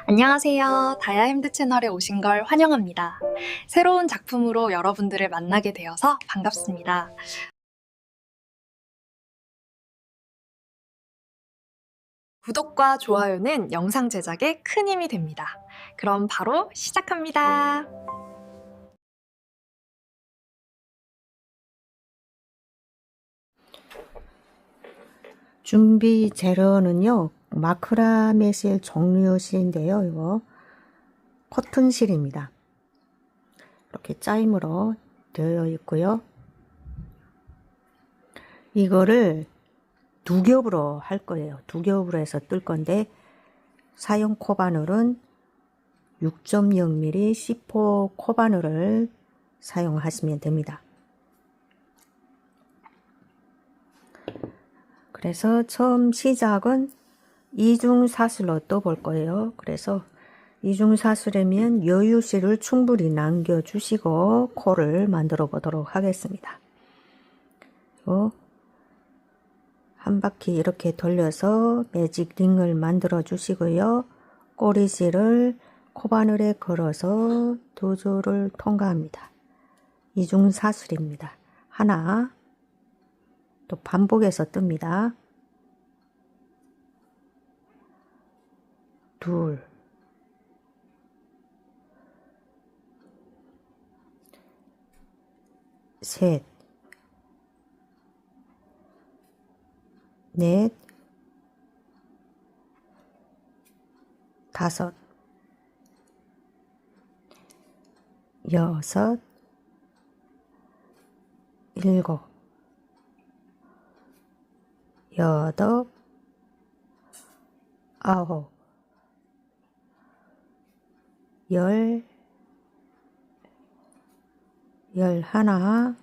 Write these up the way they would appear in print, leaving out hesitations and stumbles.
안녕하세요. 다이아핸드 채널에 오신 걸 환영합니다. 새로운 작품으로 여러분들을 만나게 되어서 반갑습니다. 구독과 좋아요는 영상 제작에 큰 힘이 됩니다. 그럼 바로 시작합니다. 준비 재료는요, 마크라메실 종류실인데요, 이거 커튼실입니다. 이렇게 짜임으로 되어 있고요. 이거를 두 겹으로 할 거예요. 두 겹으로 해서 뜰 건데, 사용 코바늘은 6.0mm C4 코바늘을 사용하시면 됩니다. 그래서 처음 시작은 이중사슬로 떠볼 거예요. 그래서 이중사슬이면 여유실을 충분히 남겨주시고 코를 만들어 보도록 하겠습니다. 한 바퀴 이렇게 돌려서 매직 링을 만들어 주시고요. 꼬리실을 코바늘에 걸어서 두 줄을 통과합니다. 이중사슬입니다. 하나, 또 반복해서 뜹니다. 둘, 셋, 넷, 다섯, 여섯, 일곱, 여덟, 아홉, 열, 열하나,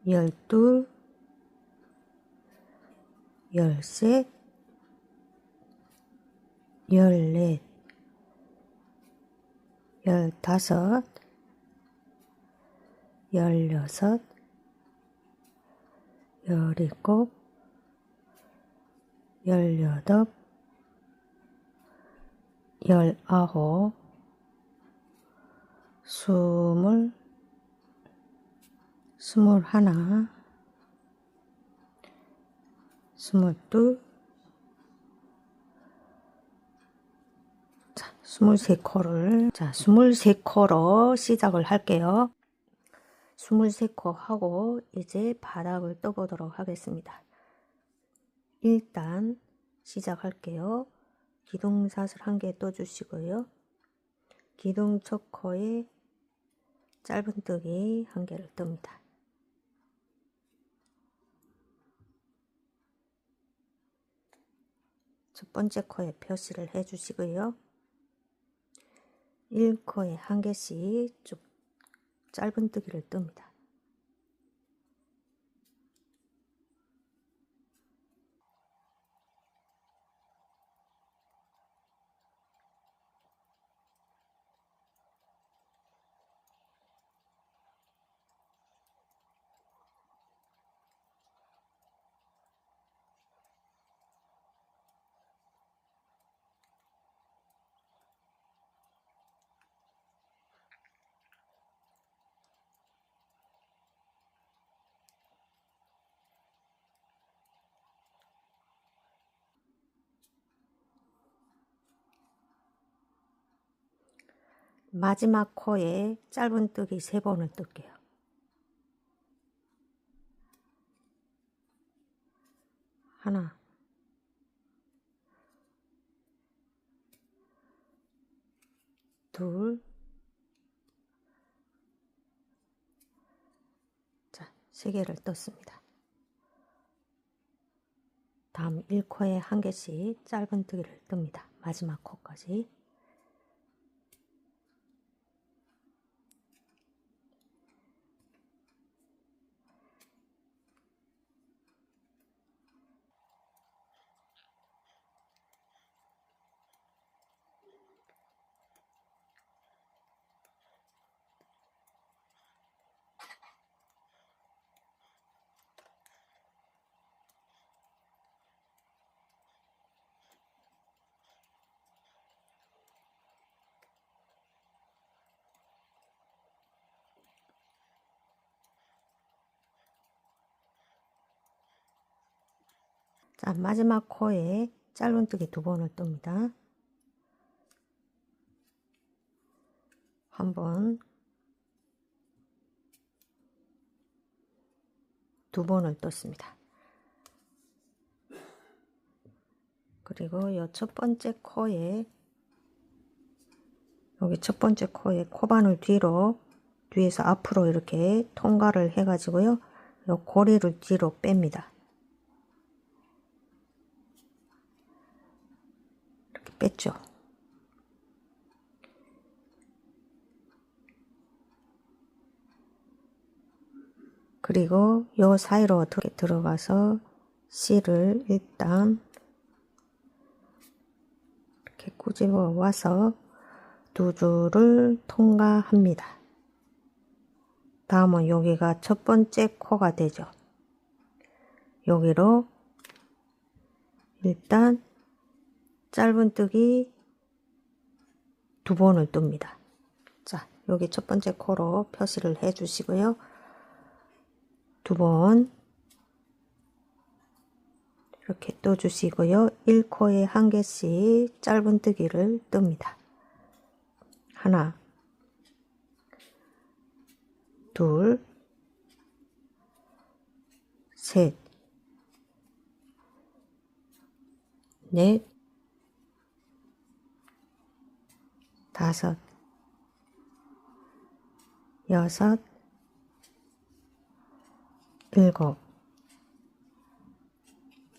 열둘, 열셋, 열넷, 열다섯, 열여섯, 열일곱, 열여덟, 열아홉, 스물, 스물하나, 스물둘, 자, 23코를, 자, 23코로 시작을 할게요. 23코 하고 이제 바닥을 떠보도록 하겠습니다. 일단 시작할게요. 기둥사슬 1개 떠주시고요. 기둥 첫 코에 짧은뜨기 1개를 뜹니다. 첫 번째 코에 표시를 해주시고요. 1코에 1개씩 쭉 짧은뜨기를 뜹니다. 마지막 코에 짧은뜨기 3번을 뜰게요. 하나, 둘, 자, 3개를 떴습니다. 다음 1코에 1개씩 짧은뜨기를 뜹니다. 마지막 코까지. 자, 마지막 코에 짧은뜨기 2번을 뜹니다. 한 번, 2번을 떴습니다. 그리고 이 첫 번째 코에, 여기 첫 번째 코에 코바늘 뒤에서 앞으로 이렇게 통과를 해가지고요. 이 고리를 뒤로 뺍니다. 이렇게 뺐죠. 그리고 요 사이로 어떻게 들어가서 실을 일단 이렇게 꼬집어 와서 2줄을 통과합니다. 다음은 여기가 첫 번째 코가 되죠. 여기로 일단 짧은뜨기 2번을 뜹니다. 자, 여기 첫 번째 코로 표시를 해 주시고요. 2번 이렇게 떠주시고요. 1코에 1개씩 짧은뜨기를 뜹니다. 하나, 둘, 셋, 넷, 다섯, 여섯, 일곱,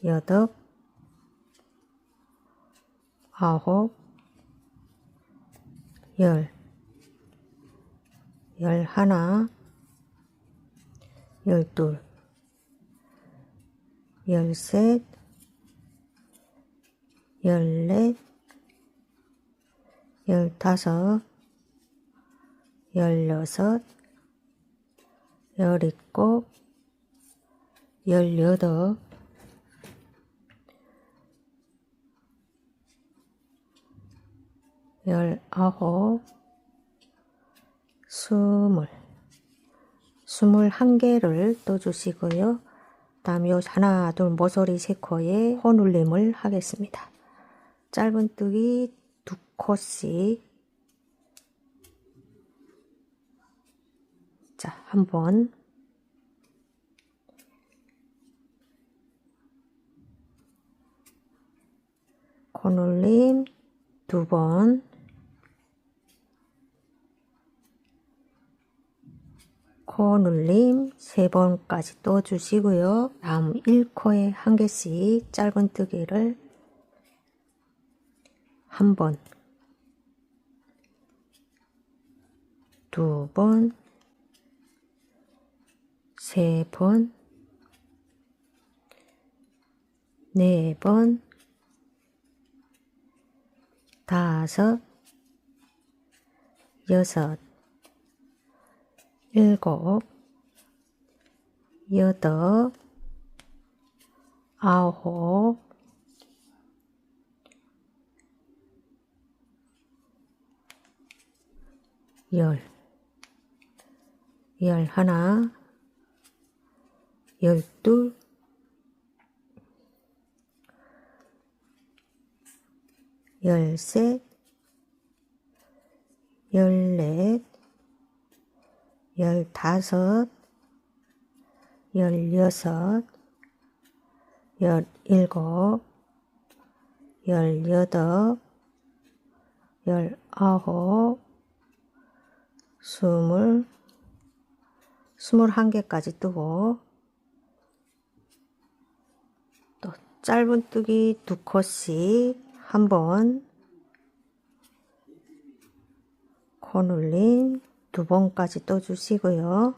여덟, 아홉, 열, 11, 12, 13, 14, 15, 16, 17, 18, 19, 20, 21개를 떠주시고요. 다음 요 하나, 둘, 모서리 3코에 코눌림을 하겠습니다. 짧은뜨기 2코씩. 자, 한번 코눌림 2번, 코눌림 3번까지 떠주시고요. 다음 1코에 1개씩 짧은뜨기를 1번, 2번, 3번, 4번, 5, 6, 7, 8, 9, 10, 11, 12, 13, 14, 15, 16, 17, 18, 19, 20, 21개까지 뜨고, 또 짧은뜨기 2코씩 한번, 코눌림 2번까지 떠주시고요.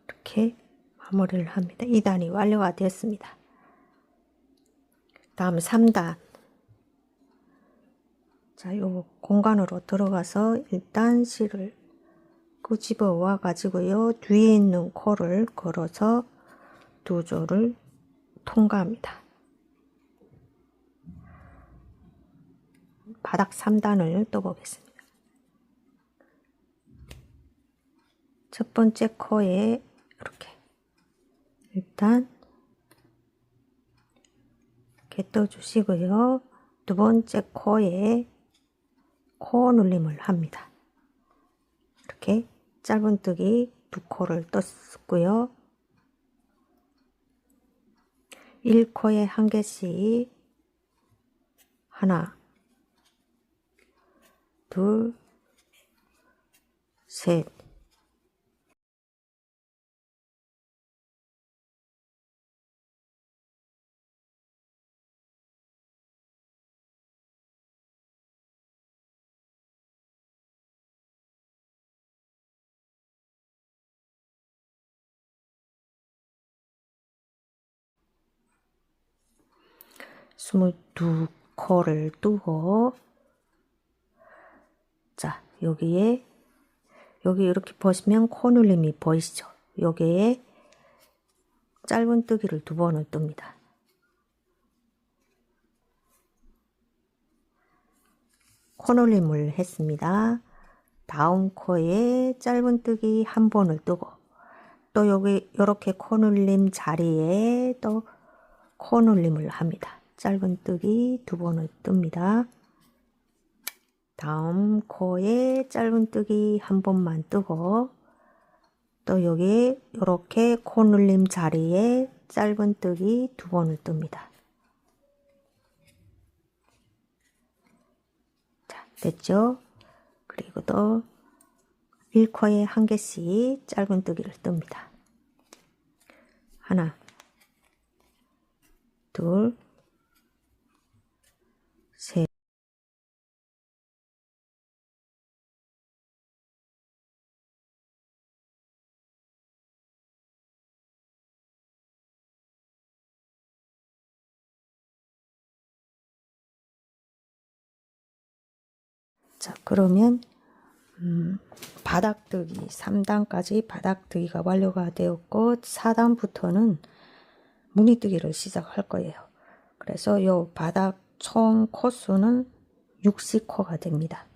이렇게 마무리를 합니다. 2단이 완료가 되었습니다. 다음 3단. 자, 요 공간으로 들어가서 일단 실을 끄집어 와 가지고요. 뒤에 있는 코를 걸어서 2줄을 통과합니다. 바닥 3단을 떠보겠습니다. 첫 번째 코에 이렇게 일단 이렇게 떠주시고요. 두 번째 코에 코 눌림을 합니다. 이렇게 짧은뜨기 두 코를 떴고요. 1코에 한 개씩 하나, 둘, 셋, 스물두 코를 뜨고, 자, 여기 이렇게 보시면 코 눌림이 보이시죠? 여기에 짧은뜨기를 두 번을 뜹니다. 코 눌림을 했습니다. 다음 코에 짧은뜨기 한 번을 뜨고, 또 여기 이렇게 코 눌림 자리에 또 코 눌림을 합니다. 짧은뜨기 두 번을 뜹니다. 다음 코에 짧은뜨기 한 번만 뜨고, 또 여기 이렇게 코 눌림 자리에 짧은뜨기 두 번을 뜹니다. 자, 됐죠? 그리고 또 1코에 한 개씩 짧은뜨기를 뜹니다. 하나, 둘, 셋, 자, 그러면 바닥뜨기 3단까지 바닥뜨기가 완료가 되었고 4단부터는 무늬뜨기를 시작할 거예요. 그래서 요 바닥 총 코수는 60코가 됩니다.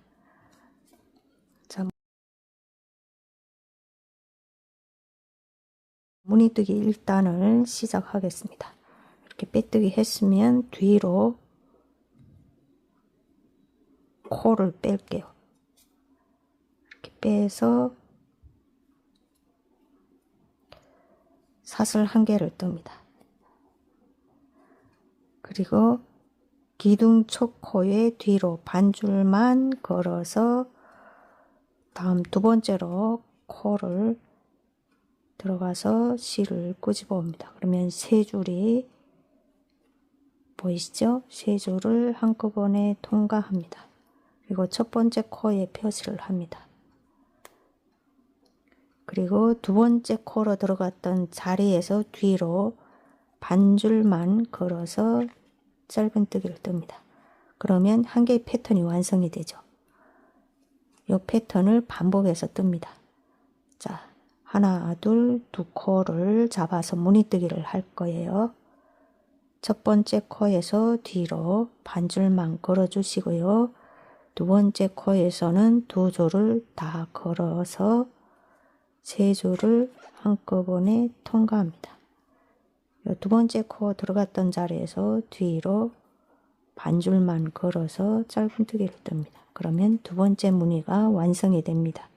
자, 무늬뜨기 1단을 시작하겠습니다. 이렇게 빼뜨기 했으면 뒤로 코를 뺄게요. 이렇게 빼서 사슬 한 개를 뜹니다. 그리고 기둥 첫 코의 뒤로 반줄만 걸어서 다음 두 번째로 코를 들어가서 실을 끄집어 옵니다. 그러면 세 줄이 보이시죠? 세 줄을 한꺼번에 통과합니다. 그리고 첫 번째 코에 표시를 합니다. 그리고 두 번째 코로 들어갔던 자리에서 뒤로 반줄만 걸어서 짧은뜨기를 뜹니다. 그러면 한 개의 패턴이 완성이 되죠. 이 패턴을 반복해서 뜹니다. 자, 하나, 둘, 두 코를 잡아서 무늬뜨기를 할 거예요. 첫 번째 코에서 뒤로 반줄만 걸어 주시고요. 두 번째 코에서는 두 줄을 다 걸어서 세 줄을 한꺼번에 통과합니다. 두 번째 코 들어갔던 자리에서 뒤로 반줄만 걸어서 짧은뜨기를 뜹니다. 그러면 두 번째 무늬가 완성이 됩니다.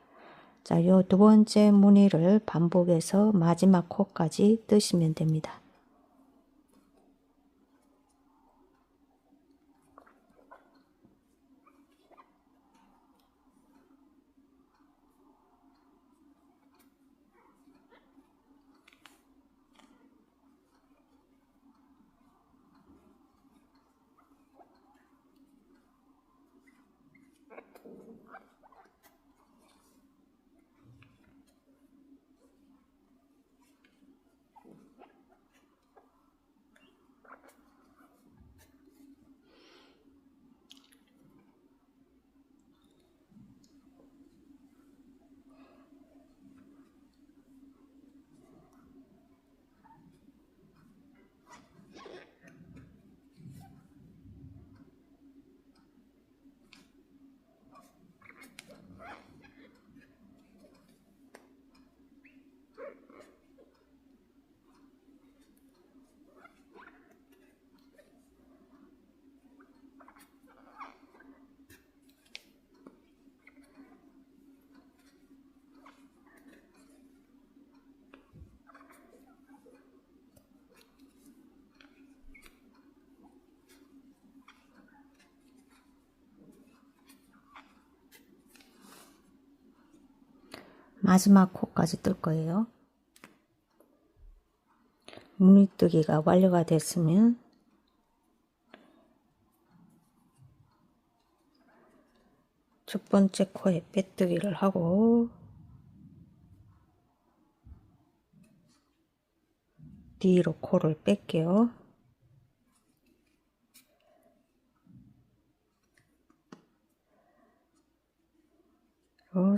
자, 요 두 번째 무늬를 반복해서 마지막 코까지 뜨시면 됩니다. 마지막 코까지 뜰 거예요. 무늬뜨기가 완료가 됐으면 첫 번째 코에 빼뜨기를 하고 뒤로 코를 뺄게요.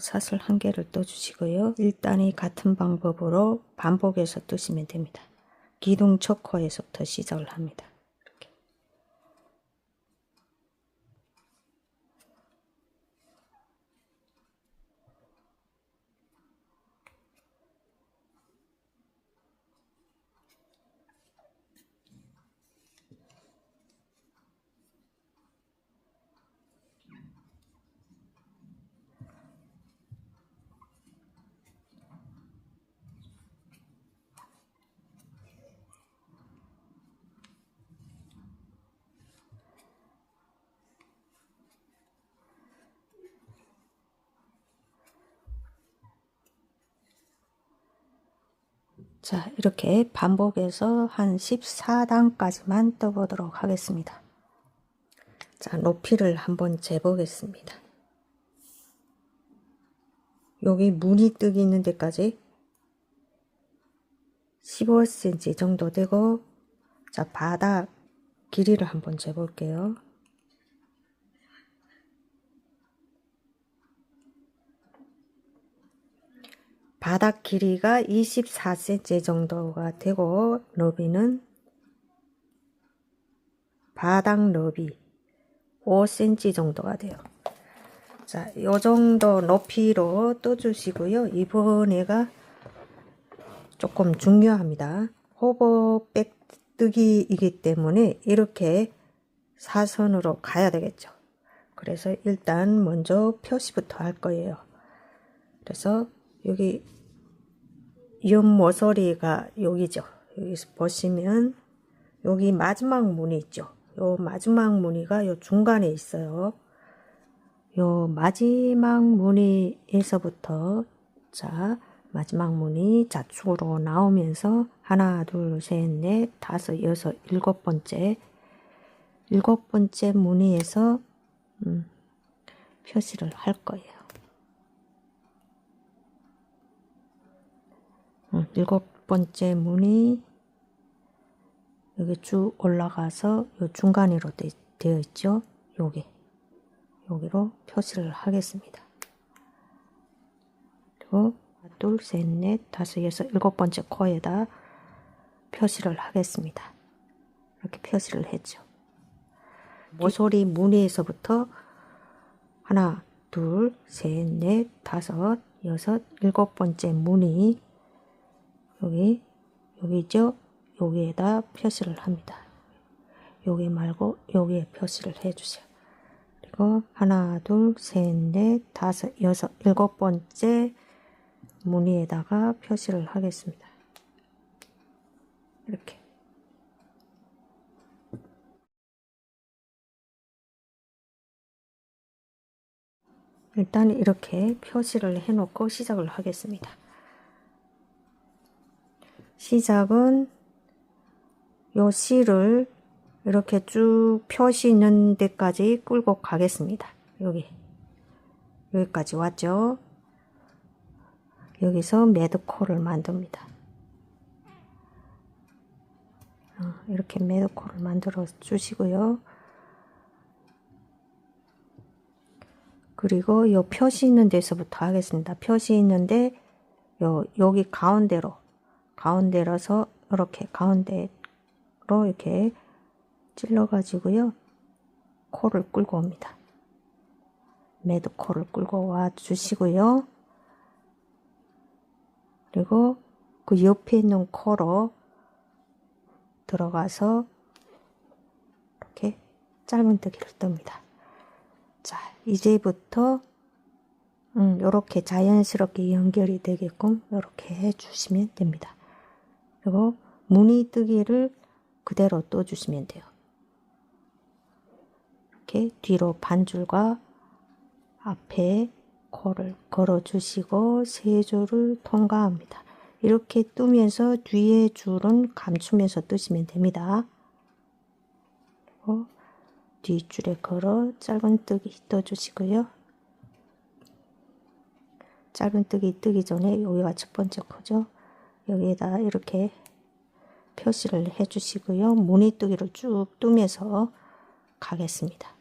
사슬 한 개를 떠주시고요. 일단이 같은 방법으로 반복해서 뜨시면 됩니다. 기둥 첫 코에서부터 시작을 합니다. 이렇게. 자, 이렇게 반복해서 한 14단까지만 떠보도록 하겠습니다. 자, 높이를 한번 재보겠습니다. 여기 무늬 뜨기 있는 데까지 15cm 정도 되고, 자, 바닥 길이를 한번 재볼게요. 바닥 길이가 24cm 정도가 되고, 너비는 바닥 너비 5cm 정도가 돼요. 자, 요 정도 높이로 떠주시고요. 이번에가 조금 중요합니다. 호버 빼뜨기이기 때문에 이렇게 사선으로 가야 되겠죠. 그래서 일단 먼저 표시부터 할 거예요. 그래서 여기 옆 모서리가 여기죠. 여기서 보시면 여기 마지막 무늬 있죠. 요 마지막 무늬가 요 중간에 있어요. 요 마지막 무늬에서부터, 자, 마지막 무늬 좌측으로 나오면서 하나, 둘, 셋, 넷, 다섯, 여섯, 일곱 번째 무늬에서 표시를 할 거예요. 일곱 번째 무늬 여기 쭉 올라가서 요 중간으로 되어 있죠. 여기로 표시를 하겠습니다. 그리고 둘, 셋, 넷, 다섯, 여섯, 일곱 번째 코에다 표시를 하겠습니다. 이렇게 표시를 했죠. 모서리 무늬에서부터 하나, 둘, 셋, 넷, 다섯, 여섯, 일곱 번째 무늬 여기죠. 여기에다 표시를 합니다. 여기 말고 여기에 표시를 해주세요. 그리고 하나, 둘, 셋, 넷, 다섯, 여섯, 일곱 번째 무늬에다가 표시를 하겠습니다. 이렇게. 일단 이렇게 표시를 해놓고 시작을 하겠습니다. 시작은 요 실을 이렇게 쭉 표시 있는 데까지 끌고 가겠습니다. 여기까지 왔죠. 여기서 매듭코를 만듭니다. 이렇게 매듭코를 만들어 주시고요. 그리고 요 표시 있는 데서부터 하겠습니다. 표시 있는데 여기 가운데로서 이렇게 가운데로 이렇게 찔러 가지고요. 코를 끌고 옵니다. 매듭코를 끌고 와 주시고요. 그리고 그 옆에 있는 코로 들어가서 이렇게 짧은뜨기를 뜹니다. 자, 이제부터 이렇게 자연스럽게 연결이 되게끔 이렇게 해주시면 됩니다. 그리고 무늬뜨기를 그대로 떠주시면 돼요. 이렇게 뒤로 반줄과 앞에 코를 걸어 주시고 세 줄을 통과합니다. 이렇게 뜨면서 뒤에 줄은 감추면서 뜨시면 됩니다. 뒷줄에 걸어 짧은뜨기 떠주시고요. 짧은뜨기 뜨기 전에 여기가 첫 번째 코죠. 여기에다 이렇게 표시를 해 주시고요. 무늬뜨기를 쭉 뜨면서 가겠습니다.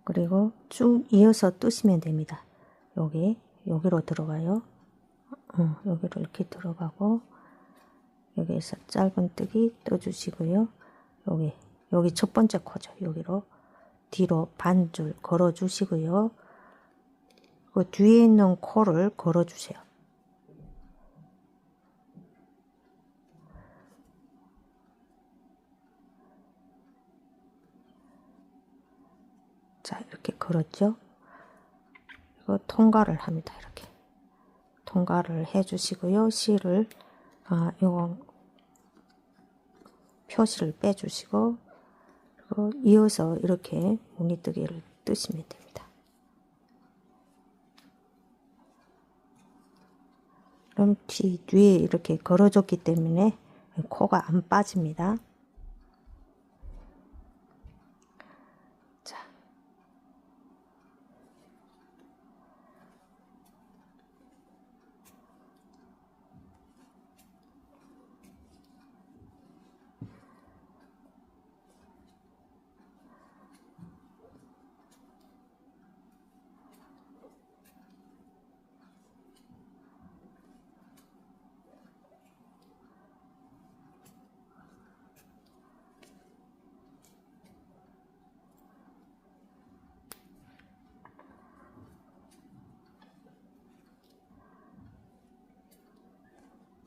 그리고 쭉 이어서 뜨시면 됩니다. 여기로 들어가요. 여기로 이렇게 들어가고 여기에서 짧은뜨기 떠주시고요. 여기 첫 번째 코죠. 여기로 뒤로 반줄 걸어 주시고요. 그 뒤에 있는 코를 걸어 주세요. 자, 이렇게 걸었죠. 이거 통과를 합니다. 이렇게 통과를 해 주시고요. 실을 요거 표시를 빼 주시고 그리고 이어서 이렇게 무늬뜨기를 뜨시면 됩니다. 그럼 뒤에 이렇게 걸어줬기 때문에 코가 안 빠집니다. 자,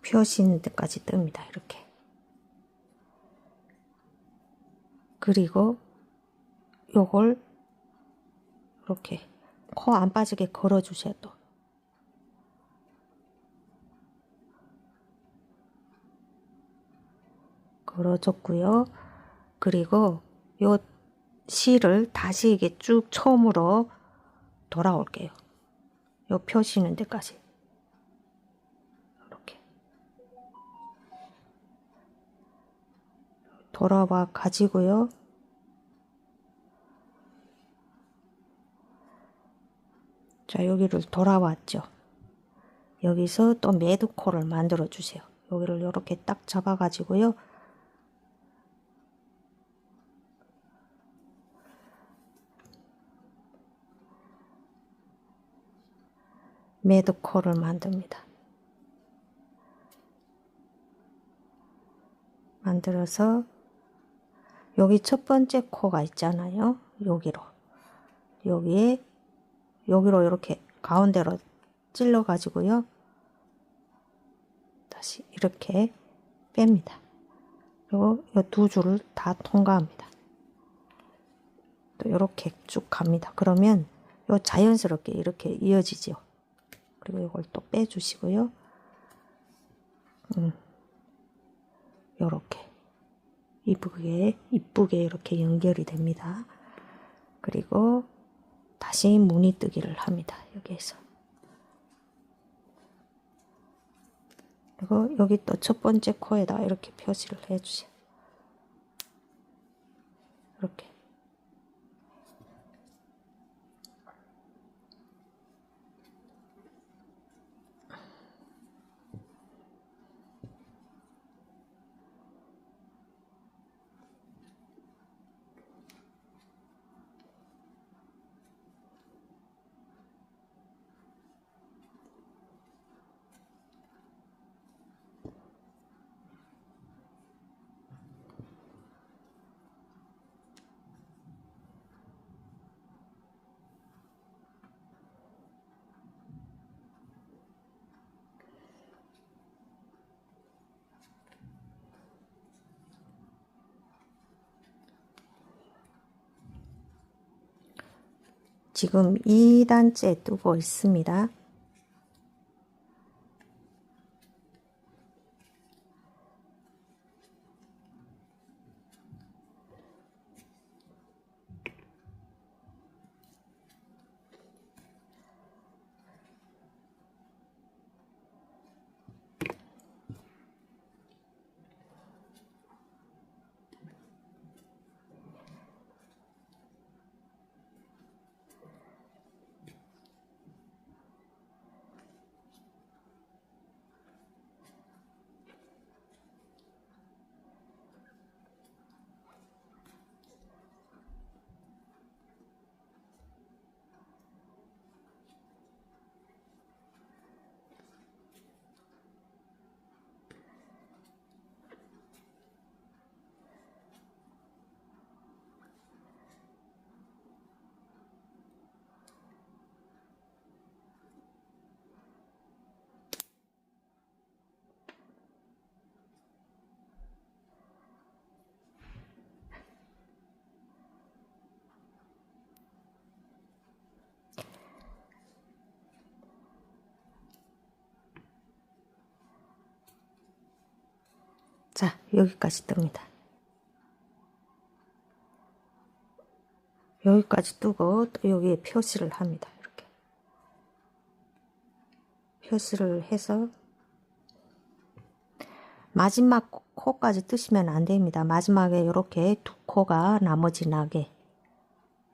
표시 있는 데까지 뜹니다. 이렇게. 그리고 요걸 이렇게 코 안 빠지게 걸어 주세요. 또 걸어줬고요. 그리고 요 실을 다시 이게 쭉 처음으로 돌아올게요. 요 표시 있는 데까지 이렇게 돌아와 가지고요. 자, 여기를 돌아왔죠. 여기서 또 매듭코를 만들어 주세요. 여기를 이렇게 딱 잡아 가지고요. 매듭코를 만듭니다. 만들어서 여기 첫 번째 코가 있잖아요. 여기로 이렇게 가운데로 찔러 가지고요. 다시 이렇게 뺍니다. 그리고 이 두 줄을 다 통과합니다. 또 이렇게 쭉 갑니다. 그러면 요 자연스럽게 이렇게 이어지죠. 그리고 이걸 또 빼주시고요. 요렇게 이쁘게 이렇게 연결이 됩니다. 그리고 다시 무늬뜨기를 합니다. 여기에서. 그리고 여기 또 첫 번째 코에다 이렇게 표시를 해주세요. 이렇게. 지금 2단째 뜨고 있습니다. 자, 여기까지 뜹니다. 여기까지 뜨고 또 여기에 표시를 합니다. 이렇게 표시를 해서 마지막 코까지 뜨시면 안 됩니다. 마지막에 이렇게 두 코가 나머지 나게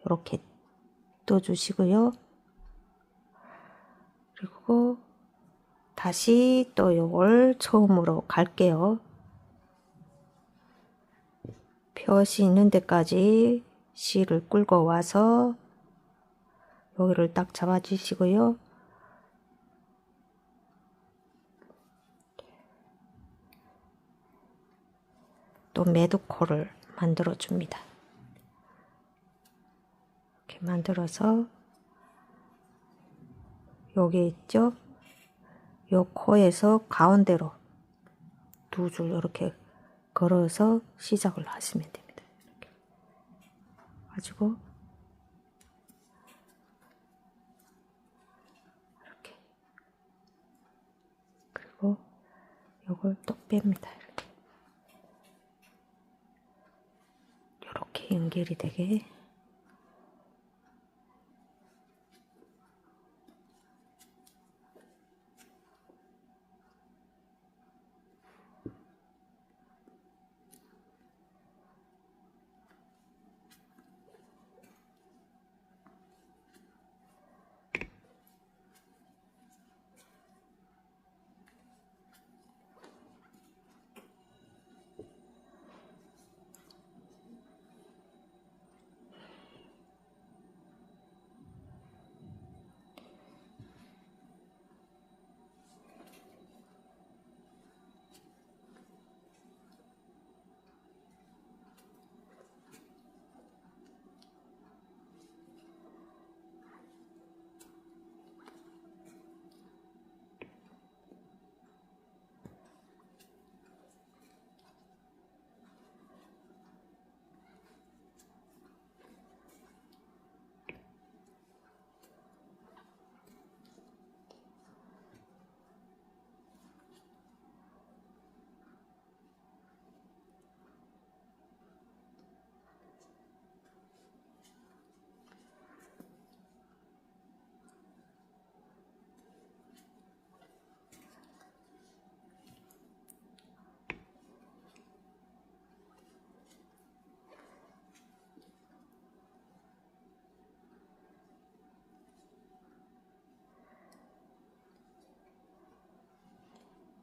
이렇게 떠주시고요. 그리고 다시 또 요걸 처음으로 갈게요. 표시 있는 데까지 실을 끌고 와서 여기를 딱 잡아 주시고요. 또 매두코를 만들어 줍니다. 이렇게 만들어서 여기 있죠? 요 코에서 가운데로 두 줄 이렇게 걸어서 시작을 하시면 됩니다. 이렇게 가지고 이렇게 그리고 요걸 또 뺍니다. 이렇게 연결이 되게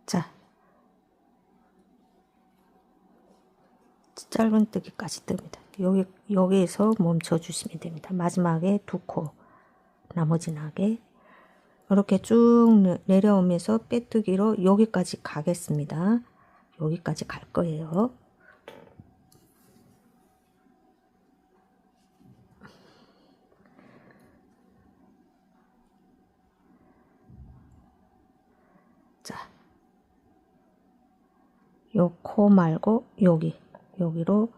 자 짧은뜨기까지 뜹니다. 여기에서 멈춰 주시면 됩니다. 마지막에 두 코 나머지 나게 이렇게 쭉 내려오면서 빼뜨기로 여기까지 가겠습니다. 여기까지 갈 거예요. 자, 요 코 말고 여기로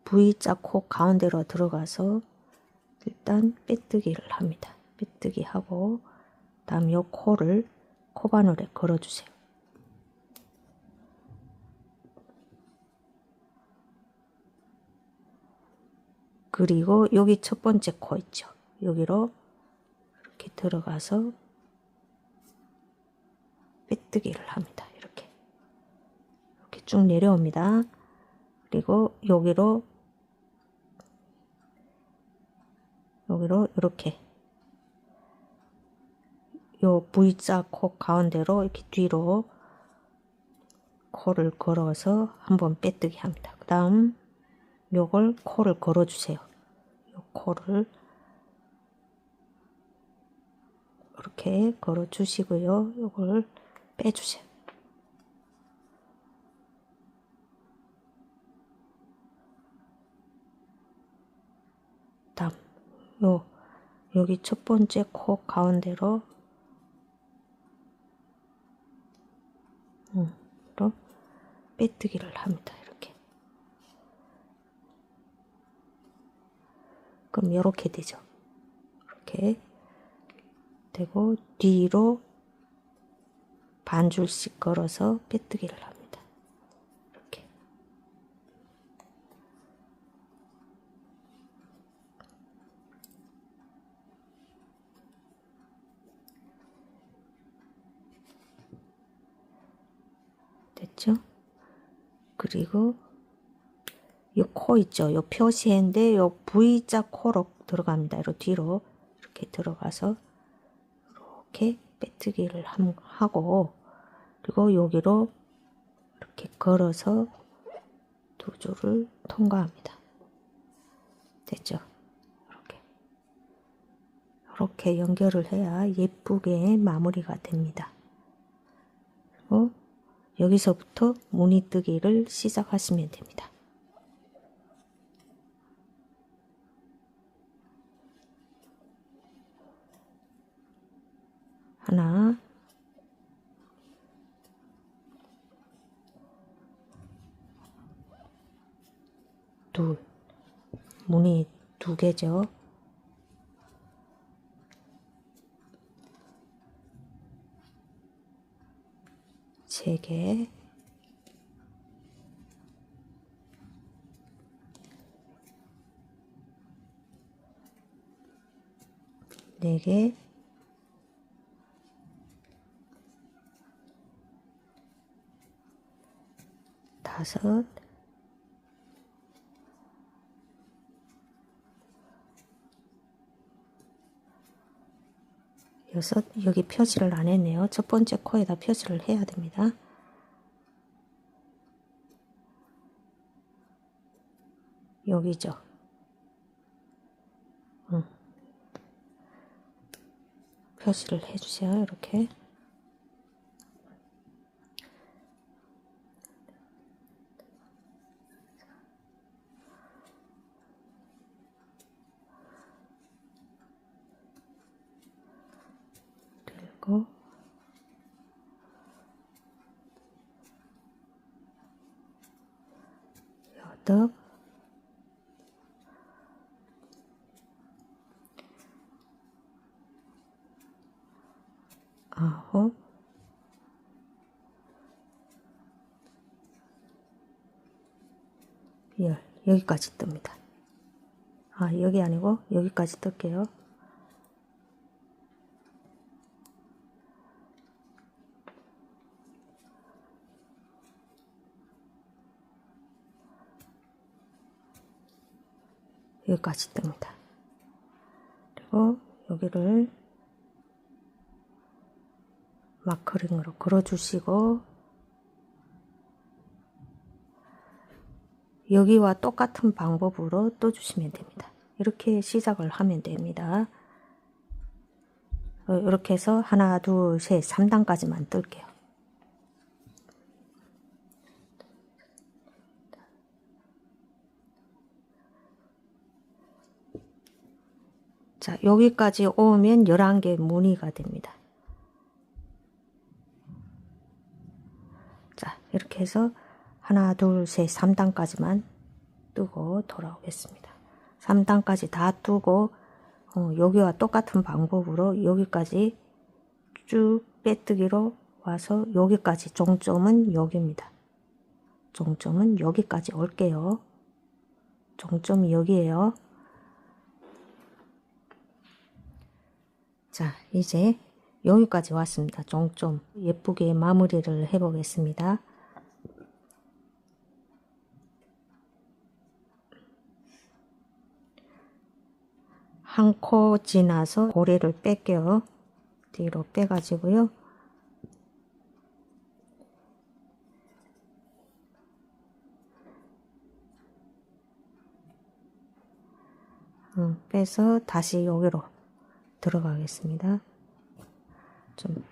V자 코 가운데로 들어가서 일단 빼뜨기를 합니다. 빼뜨기 하고 다음 요 코를 코바늘에 걸어주세요. 그리고 여기 첫 번째 코 있죠. 여기로 이렇게 들어가서 빼뜨기를 합니다. 이렇게 쭉 내려옵니다. 그리고 여기로 이렇게 요 V자 코 가운데로 이렇게 뒤로 코를 걸어서 한번 빼뜨기 합니다. 그 다음 요걸 코를 걸어주세요. 요 코를 이렇게 걸어주시고요. 요걸 빼주세요. 다음 여기 첫 번째 코 가운데로 빼뜨기를 합니다. 이렇게. 그럼 이렇게 되죠. 이렇게 되고 뒤로 반줄씩 걸어서 빼뜨기를 합니다. 이렇게. 됐죠? 그리고 요 코 있죠? 요 표시인데 요 V자 코로 들어갑니다. 이렇게 뒤로 이렇게 들어가서 이렇게 빼뜨기를 하고 그리고 여기로 이렇게 걸어서 두 줄을 통과합니다. 됐죠? 이렇게 연결을 해야 예쁘게 마무리가 됩니다. 그리고 여기서부터 무늬뜨기를 시작하시면 됩니다. 하나, 둘, 무늬 2개죠. 세 개, 네 개, 다섯, 여섯. 여기 표시를 안 했네요. 첫 번째 코에다 표시를 해야 됩니다. 여기죠. 표시를 해주세요. 이렇게. 그리고 여덟, 아홉, 열. 여기까지 뜹니다. 아, 여기 아니고 여기까지 뜰게요. 여기까지 뜹니다. 그리고 여기를 마커링으로 그어주시고 여기와 똑같은 방법으로 떠주시면 됩니다. 이렇게 시작을 하면 됩니다. 이렇게 해서 하나, 둘, 셋, 3단까지만 뜰게요. 자, 여기까지 오면 11개 무늬가 됩니다. 자, 이렇게 해서 하나, 둘, 셋, 3단까지만 뜨고 돌아오겠습니다. 3단까지 다 뜨고 여기와 똑같은 방법으로 여기까지 쭉 빼뜨기로 와서 여기까지, 종점은 여기입니다. 종점은 여기까지 올게요. 종점이 여기에요. 자, 이제 여기까지 왔습니다. 종점 예쁘게 마무리를 해 보겠습니다. 한 코 지나서 고리를 뺄게요. 뒤로 빼가지고요. 빼서 다시 여기로 들어가겠습니다. 좀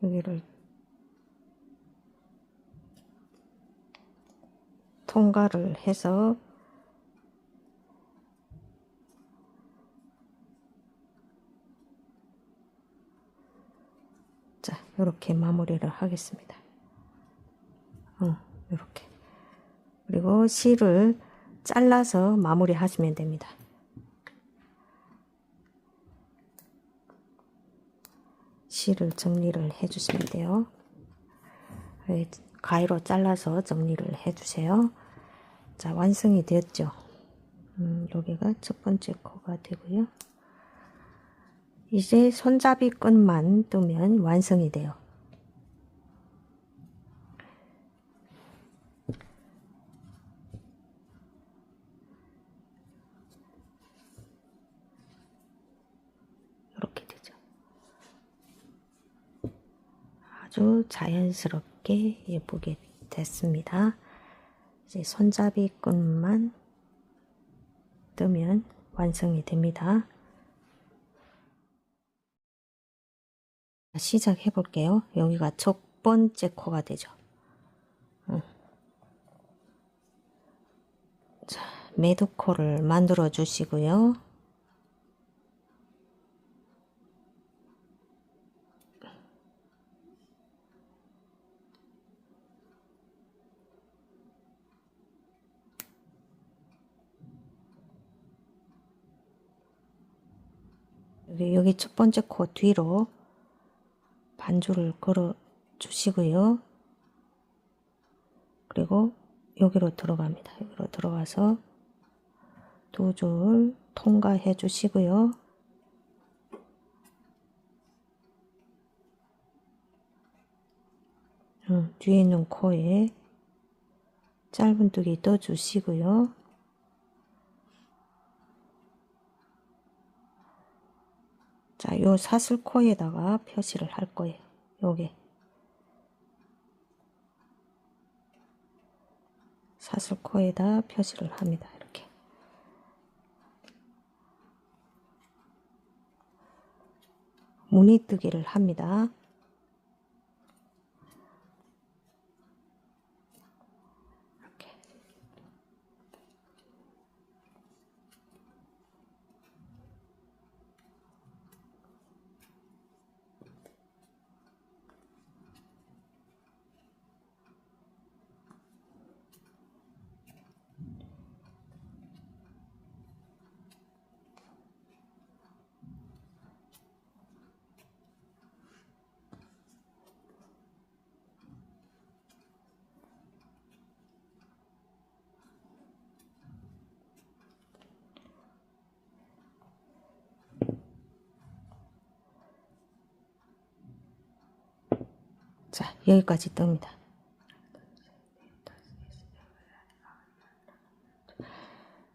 여기를 통과를 해서 자, 이렇게 마무리를 하겠습니다. 이렇게. 그리고 실을 잘라서 마무리 하시면 됩니다. 실을 정리를 해 주시면 돼요. 가위로 잘라서 정리를 해 주세요. 자, 완성이 되었죠. 여기가 첫 번째 코가 되고요. 이제 손잡이 끈만 뜨면 완성이 돼요. 이렇게 되죠. 아주 자연스럽게 예쁘게 됐습니다. 이제 손잡이 끈만 뜨면 완성이 됩니다. 시작해 볼게요. 여기가 첫 번째 코가 되죠. 자, 매듭코를 만들어 주시고요. 여기 첫 번째 코 뒤로 반줄을 걸어 주시고요. 그리고 여기로 들어갑니다. 여기로 들어가서 두 줄 통과해 주시고요. 뒤에 있는 코에 짧은뜨기 떠 주시고요. 자, 요 사슬코에다가 표시를 할 거예요. 요게 사슬코에다 표시를 합니다. 이렇게 무늬뜨기를 합니다. 이렇게. 자, 여기까지 뜹니다.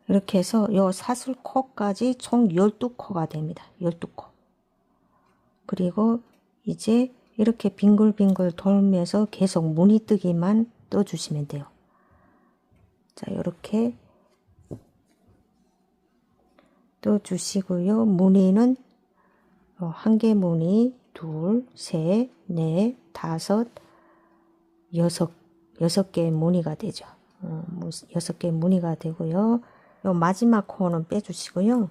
이렇게 해서 요 사슬코까지 총 12코가 됩니다. 12코. 그리고 이제 이렇게 빙글빙글 돌면서 계속 무늬뜨기만 떠주시면 돼요. 자, 이렇게 떠주시고요. 무늬는 한 개 무늬, 둘, 셋, 넷, 다섯, 여섯 개의 무늬가 되죠. 6개의 무늬가 되고요. 요 마지막 코는 빼주시고요.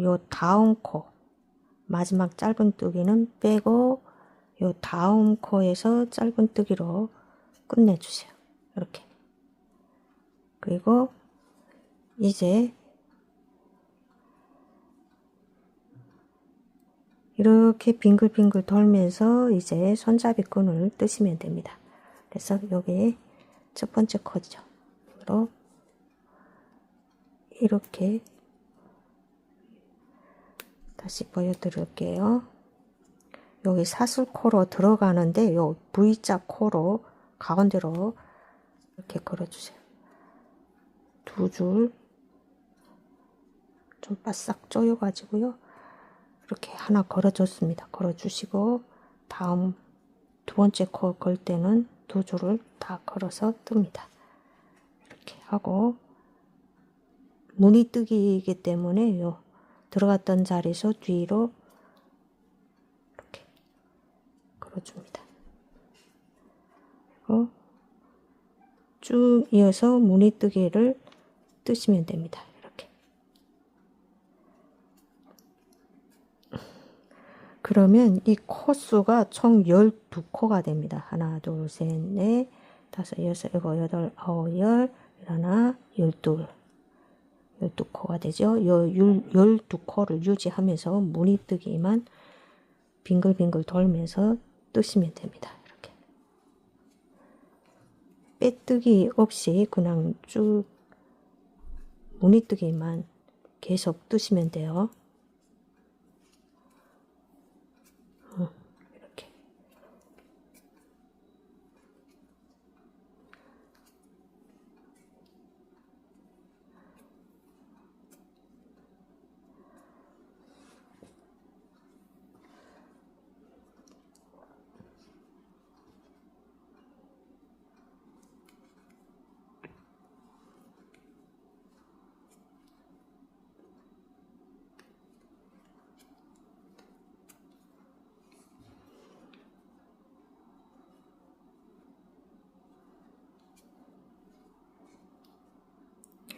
요 다음 코, 마지막 짧은뜨기는 빼고 요 다음 코에서 짧은뜨기로 끝내주세요. 이렇게. 그리고 이제 이렇게 빙글빙글 돌면서 이제 손잡이 끈을 뜨시면 됩니다. 그래서 여기 첫 번째 코죠. 이렇게 다시 보여드릴게요. 여기 사슬코로 들어가는데 요 V자 코로 가운데로 이렇게 걸어주세요. 두 줄 좀 바싹 조여가지고요. 이렇게 하나 걸어줬습니다. 걸어주시고 다음 두 번째 코 걸 때는 두 줄을 다 걸어서 뜹니다. 이렇게 하고 무늬 뜨기이기 때문에 요 들어갔던 자리에서 뒤로 이렇게 걸어줍니다. 그리고 쭉 이어서 무늬 뜨기를 뜨시면 됩니다. 이렇게. 그러면 이 코수가 총 12코가 됩니다. 하나, 둘, 셋, 넷, 다섯, 여섯, 일곱, 여덟, 아홉, 열, 하나, 12코가 되죠. 요 12코를 유지하면서 무늬 뜨기만 빙글빙글 돌면서 뜨시면 됩니다. 이렇게. 빼뜨기 없이 그냥 쭉 무늬 뜨기만 계속 뜨시면 돼요. 이렇게.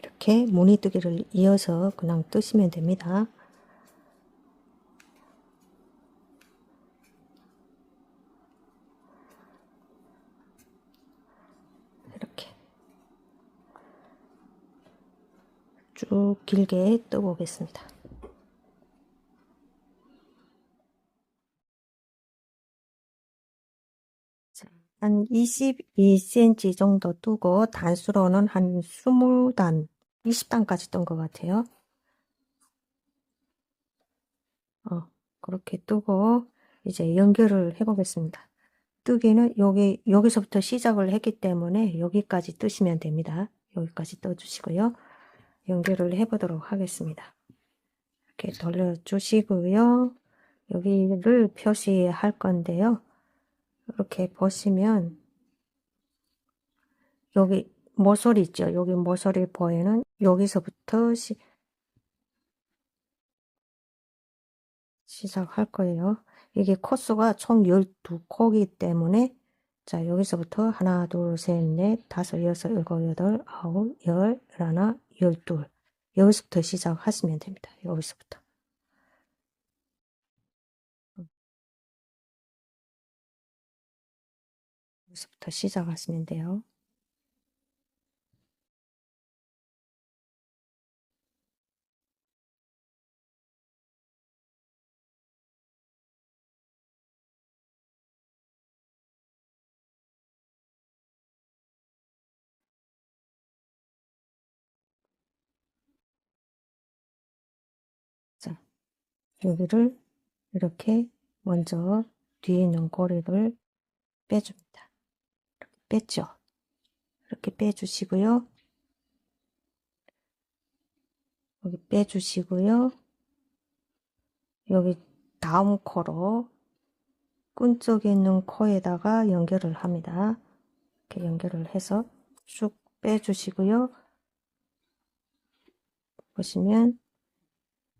이렇게 무늬 뜨기를 이어서 그냥 뜨시면 됩니다. 이렇게 쭉 길게 떠보겠습니다. 한 22cm 정도 뜨고 단수로는 한 20단, 20단까지 뜬 것 같아요. 그렇게 뜨고 이제 연결을 해보겠습니다. 뜨기는 여기서부터 시작을 했기 때문에 여기까지 뜨시면 됩니다. 여기까지 떠주시고요. 연결을 해보도록 하겠습니다. 이렇게 돌려주시고요. 여기를 표시할 건데요. 이렇게 보시면 여기 모서리 있죠. 여기 모서리 보이는 여기서부터 시작할 거예요. 이게 코수가 총 12코이기 때문에 자 여기서부터 하나 둘 셋 넷 다섯 여섯 일곱 여덟 아홉 열 하나 12 여기서부터 시작하시면 됩니다. 여기서부터 여기서부터 시작하시면 돼요. 자 여기를 이렇게 먼저 뒤에 있는 고리를 빼줍니다. 이렇게 뺐죠. 이렇게 빼주시고요. 여기 빼주시고요. 여기 다음 코로 끈 쪽에 있는 코에다가 연결을 합니다. 이렇게 연결을 해서 쭉 빼주시고요. 보시면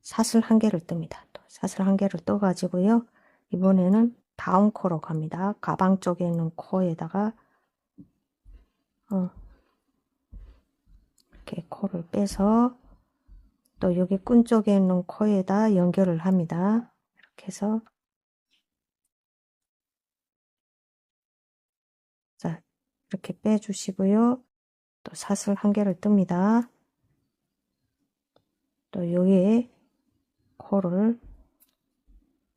사슬 한 개를 뜹니다. 또 사슬 한 개를 떠 가지고요. 이번에는 다음 코로 갑니다. 가방 쪽에 있는 코에다가 이렇게 코를 빼서 또 여기 끈 쪽에 있는 코에다 연결을 합니다. 이렇게 해서 이렇게 빼주시고요. 또 사슬 한 개를 뜹니다. 또 여기에 코를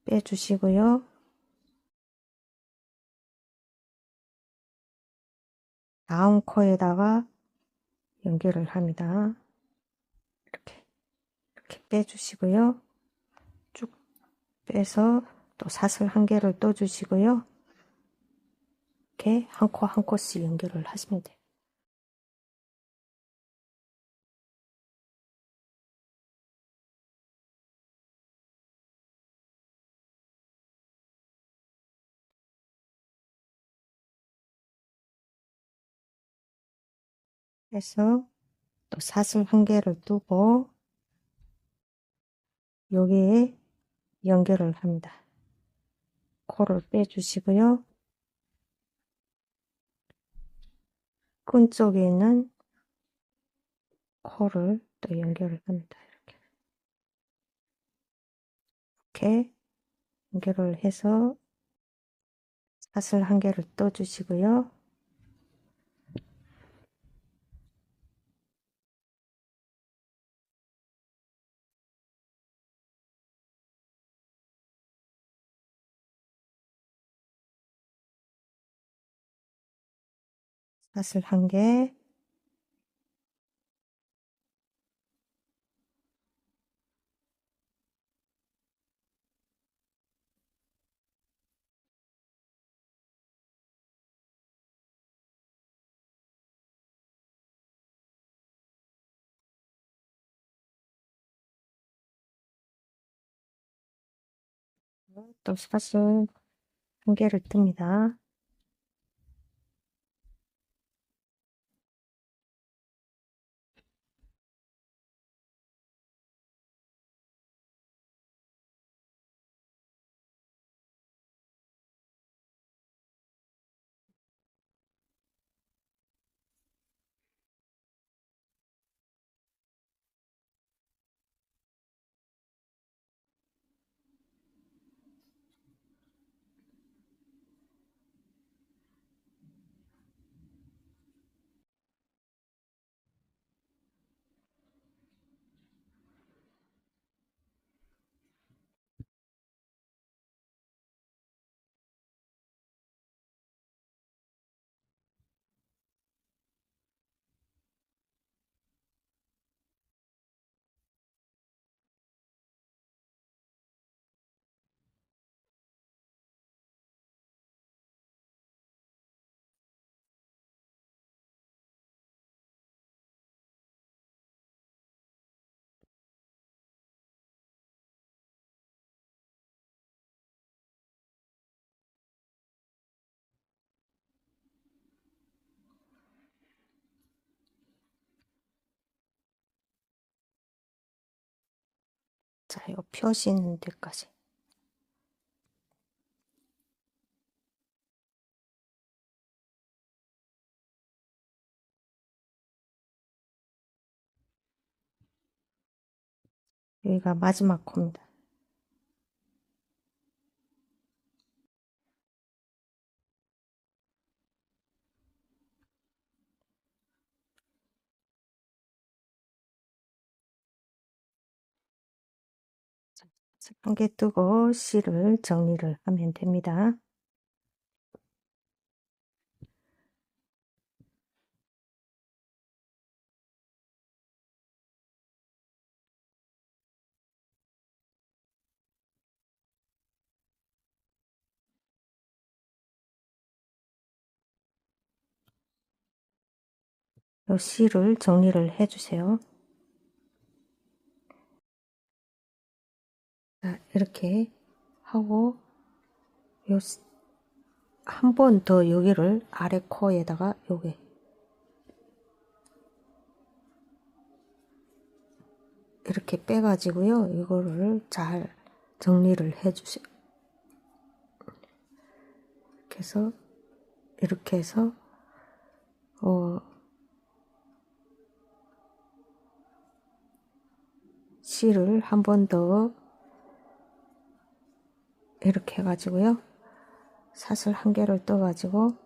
빼주시고요. 다음 코에다가 연결을 합니다. 이렇게 빼주시고요. 쭉 빼서 또 사슬 한 개를 떠주시고요. 이렇게 한 코 한 코씩 연결을 하시면 돼요. 해서 또 사슬 한 개를 두고 여기에 연결을 합니다. 코를 빼주시고요. 끈 쪽에 있는 코를 또 연결을 합니다. 이렇게 연결을 해서 사슬 한 개를 떠주시고요. 사슬 한 개, 또 사슬 한 개를 뜹니다. 자, 이 표시 있는 데까지. 여기가 마지막 코입니다. 한 개 뜨고 실을 정리를 하면 됩니다. 요 실을 정리를 해주세요. 자, 이렇게 하고 요 한 번 더 여기를 아래 코에다가 요게 이렇게 빼가지고요. 이거를 잘 정리를 해주세요. 이렇게 해서 실을 한 번 더 이렇게 해가지고요. 사슬 한 개를 떠가지고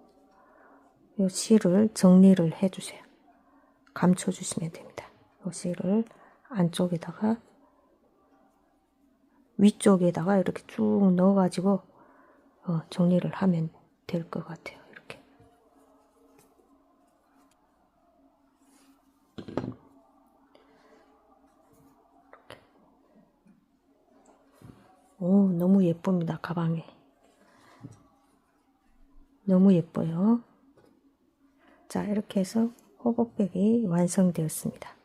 이 실을 정리를 해주세요. 감춰주시면 됩니다. 이 실을 안쪽에다가 위쪽에다가 이렇게 쭉 넣어가지고 정리를 하면 될 것 같아요. 이렇게. 오, 너무 예쁩니다. 가방에. 너무 예뻐요. 자, 이렇게 해서 호복백이 완성되었습니다.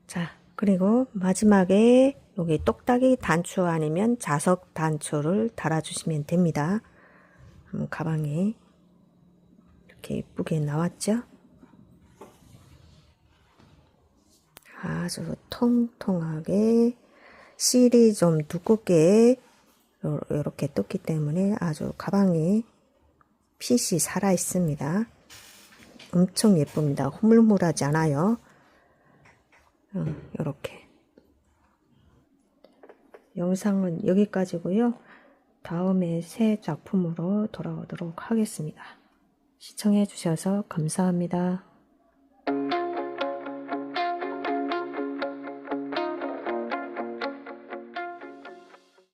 자, 그리고 마지막에 여기 똑딱이 단추 아니면 자석 단추를 달아주시면 됩니다. 가방에 이렇게 예쁘게 나왔죠? 아주 통통하게 실이 좀 두껍게 이렇게 떴기 때문에 아주 가방이 핏이 살아 있습니다. 엄청 예쁩니다. 흐물흐물하지 않아요. 이렇게. 영상은 여기까지고요. 다음에 새 작품으로 돌아오도록 하겠습니다. 시청해 주셔서 감사합니다.